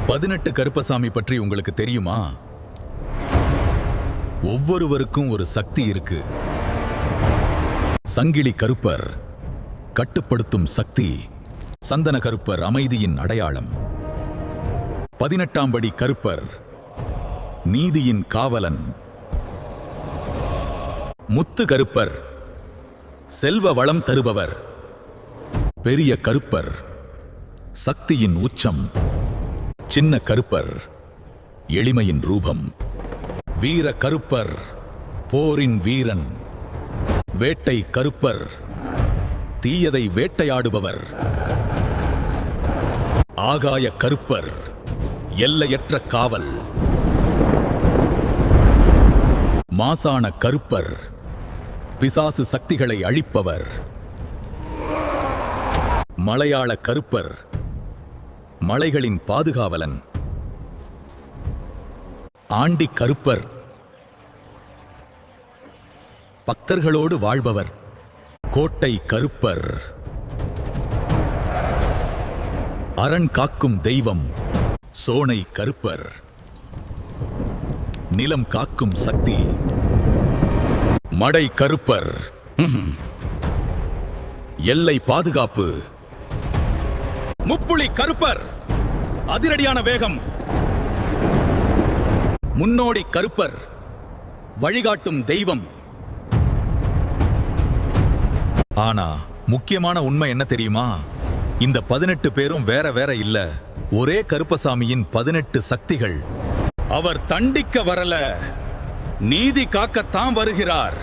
18 கருப்பசாமி பற்றி உங்களுக்கு தெரியுமா? ஒவ்வொருவருக்கும் ஒரு சக்தி இருக்கு. சங்கிலி கருப்பர் கட்டுப்படுத்தும் சக்தி. சந்தன கருப்பர் அமைதியின் அடையாளம். 18ஆம் படி கருப்பர் நீதியின் காவலன். முத்து கருப்பர் செல்வ வளம் தருபவர். பெரிய கருப்பர் சக்தியின் உச்சம். சின்ன கருப்பர் எளிமையின் ரூபம். வீர கருப்பர் போரின் வீரன். வேட்டை கருப்பர் தீயதை வேட்டையாடுபவர். ஆகாய கருப்பர் எல்லையற்ற காவல். மாசான கருப்பர் பிசாசு சக்திகளை அழிப்பவர். மலையாள கருப்பர் மலைகளின் பாதுகாவலன். ஆண்டி கருப்பர் பக்தர்களோடு வாழ்பவர். கோட்டை கருப்பர் அரண் காக்கும் தெய்வம். சோனை கருப்பர் நிலம் காக்கும் சக்தி. மடை கருப்பர் எல்லை பாதுகாப்பு. முப்புளி கருப்பர் அதிரடியான வேகம். முன்னோடி கருப்பர் வழிகாட்டும் தெய்வம். ஆனா முக்கியமான உண்மை என்ன தெரியுமா? இந்த 18 பேரும் வேற வேற இல்ல. ஒரே கருப்பசாமியின் 18 சக்திகள். அவர் தண்டிக்க வரல, நீதி காக்கத்தான் வருகிறார்.